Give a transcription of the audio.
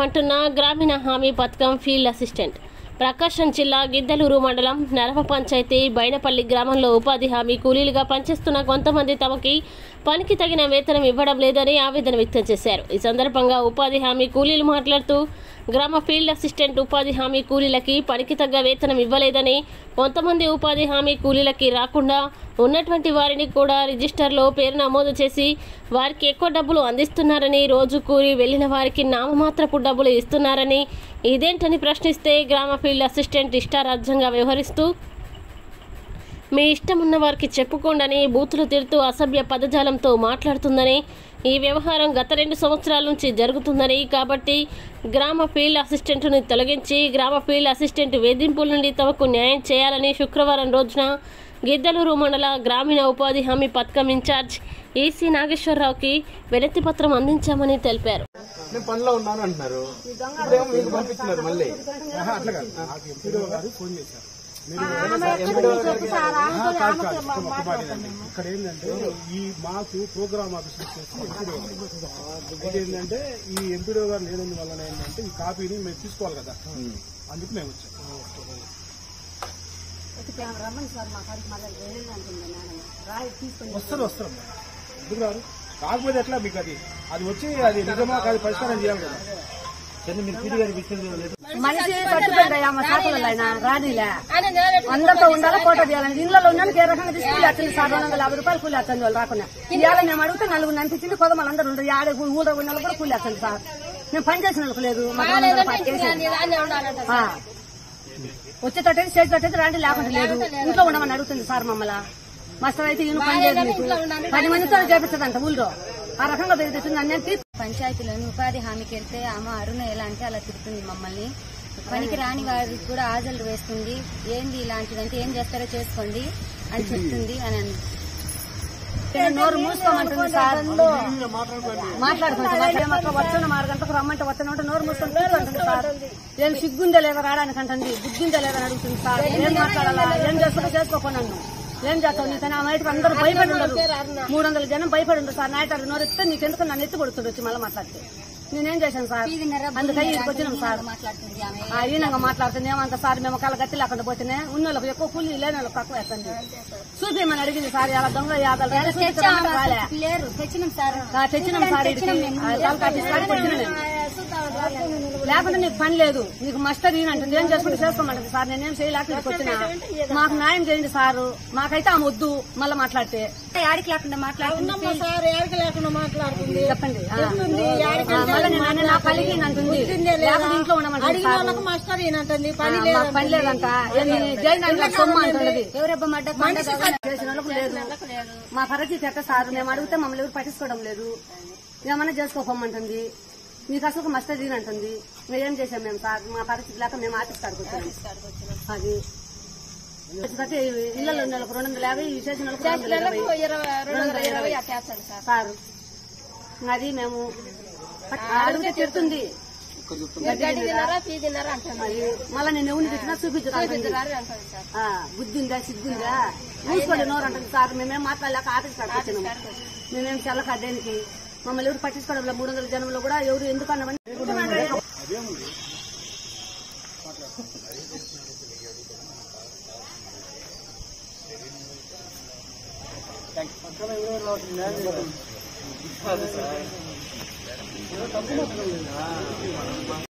అంటున్న గ్రామీణ హామీ పథకం ఫీల్డ్ అసిస్టెంట్. ప్రకాశం జిల్లా గిద్దలూరు మండలం నరవ పంచాయతీ బైనపల్లి గ్రామంలో ఉపాధి హామీ కూలీలుగా పనిచేస్తున్న కొంతమంది తమకి పనికి తగిన వేతనం ఇవ్వడం లేదని ఆవేదన వ్యక్తం చేశారు. ఈ సందర్భంగా ఉపాధి హామీ కూలీలు మాట్లాడుతూ గ్రామ ఫీల్డ్ అసిస్టెంట్ ఉపాధి హామీ కూలీలకి పనికి తగ్గ వేతనం ఇవ్వలేదని, కొంతమంది ఉపాధి హామీ కూలీలకి రాకుండా ఉన్నటువంటి వారిని కూడా రిజిస్టర్లో పేరు నమోదు చేసి వారికి ఎక్కువ డబ్బులు అందిస్తున్నారని, రోజు కూలి వెళ్లిన వారికి నామమాత్రపు డబ్బులు ఇస్తున్నారని, ఇదేంటని ప్రశ్నిస్తే గ్రామ ఫీల్డ్ అసిస్టెంట్ ఇష్టారాజ్యంగా వ్యవహరిస్తూ మీ ఇష్టం ఉన్న వారికి చెప్పుకోండని బూతులు తిడుతూ అసభ్య పదజాలంతో మాట్లాడుతుందని, ఈ వ్యవహారం గత 2 సంవత్సరాల నుంచి జరుగుతుందని, కాబట్టి గ్రామ ఫీల్డ్ అసిస్టెంట్ను తొలగించి గ్రామ ఫీల్డ్ అసిస్టెంట్ వేధింపుల నుండి తమకు న్యాయం చేయాలని శుక్రవారం రోజున గిద్దలూరు మండల గ్రామీణ ఉపాధి హామీ పథకం ఇన్ఛార్జ్ ఈసీ నాగేశ్వరరావుకి వినతి పత్రం అందించామని తెలిపారు. ఇక్కడ ఏంటంటే ఈ మాకు ప్రోగ్రామ్ ఆఫీసర్ వచ్చేసి ఏంటంటే ఈ ఎంపీడో గారు లేదని వల్ల ఏంటంటే ఈ కాపీని మేము తీసుకోవాలి కదా, అందుకు మేము వచ్చాం. వస్తాం ఎందుకు రారు? కాకపోతే ఎట్లా మీకు అది వచ్చి అది నిజమా కాదు పరిష్కారం చేయాలి కదా. మనిషి కట్టుకుంటాయా మా శాఖలు రానిలే అందరితో ఉండాలి, ఫోటో తీయాలని. ఇళ్లలో ఉన్నానికి ఏ రకంగా తీసుకుని వచ్చింది సార్ 250 రూపాయలు కూలి వస్తుంది. వాళ్ళు రాకుండా ఇవాళ మేము అడిగితే 4 అనిపించింది. కొద్దిమంది అందరూ ఉండరు, ఆడ ఊళ్ళో ఉన్న కూడా కూలి వస్తుంది సార్. మేము పని చేసిన వాళ్ళకి లేదు, వచ్చేటట్టయితే చేసేటట్టయితే రాండి, లేకుండా లేదు. ఇంట్లో ఉండమని అడుగుతుంది సార్ మమ్మల్ని. మాస్టర్ అయితే ఈయన పని చేయదు, మీకు 10 మందితో చేపిస్తుందంట ఊళ్ళో. ఆ రకంగా బెదిరిస్తుంది. అన్నీ పంచాయతీలోని ఉపాధి హామీకి వెళ్తే ఆమె అరుణ ఎలా అంటే అలా తిడుతుంది మమ్మల్ని. పనికి రాని వారికి కూడా ఆజలు వేస్తుంది. ఏంది ఇలాంటిదంటే ఏం చేస్తారో చేసుకోండి అని చెప్తుంది అని నోరు మూసుకోమంటుంది సార్. మాట్లాడుకుంటాం వచ్చిన 6 గంటలకు రమ్మంటే వస్తానంటే నోరు మూసుకొని అంటుంది సార్. ఏం సిగ్గుందా లేదా రావడానికి అంటుంది, బుద్ధిందా లేదని అడుగుతుంది సార్. ఏం మాట్లాడాలా, ఏం చేస్తారో చేసుకోకుండా ఏం చేస్తావు నీకని. ఆ నైట్కి అందరూ భయపడి ఉండరు, 300 జనం భయపడి ఉండరు సార్. నైట్ నోరు ఎత్తే నీకెందుకు నన్ను ఎత్తి కొడుతుంది వచ్చి మళ్ళీ మాట్లాడితే. నేనేం చేశాను సార్, అందుకని ఇక్కడికి వచ్చినాం సార్. ఈనంగా మాట్లాడుతుంది ఏమంత సార్. మేము కళ్ళ గట్టి లేకుండా పోతేనే ఉన్న వాళ్ళకి ఎక్కువ కూలి, లేని వాళ్ళకి తక్కువ వేస్తుంది. చూపిమని అడిగింది సార్. ఇలా దొంగ తెచ్చినాం సార్. లేకుండా నీకు పని లేదు, నీకు మస్టర్ ఈయనంటుంది. ఏం చేసుకుంటే చేసుకోమంటుంది సార్. నేనేం చేయలేక ఇక్కడికి వచ్చినా. మాకు న్యాయం చేయండి సారు. మాకైతే ఆమె వద్దు మళ్ళీ మాట్లాడితే. ఆడికి లేకుండా మాట్లాడుతుంది చెప్పండి. మళ్ళీ నా పలికి అంటుంది, ఇంట్లో ఉండమంటుంది. పని లేదంట, సొమ్ము అంటున్నది. చేసిన వాళ్ళకు లేదు. మా పరిస్థితి ఎక్క సార్. మేము అడిగితే మమ్మల్ని ఎవరు పట్టించుకోవడం లేదు. ఏమన్నా చేసుకోమంటుంది. నీకు అసలు మస్టర్ అంటుంది. మేమేం చేసాం మేము సార్. మా పరిస్థితి లేక మేము ఆఫీస్ కాడుకొచ్చాము. అది ఇళ్లలో ఉన్న 250, ఈ చేసిన 220 సార్. అది మేము అడిగితే తిడుతుంది. మళ్ళీ నేను ఎవరిని తెచ్చినా చూపించారు. బుద్ధిందా సిగ్గుందా మూసుకోండి నోరు అంటుంది సార్. మేమేం మాట్లాడలేక ఆఫీస్ కాడుకొచ్చినాము. మేమేం చెల్లక దేనికి మమ్మల్ని ఎవరు పట్టించుకోవడం. 300 జనంలో కూడా ఎవరు ఎందుకు అన్నామని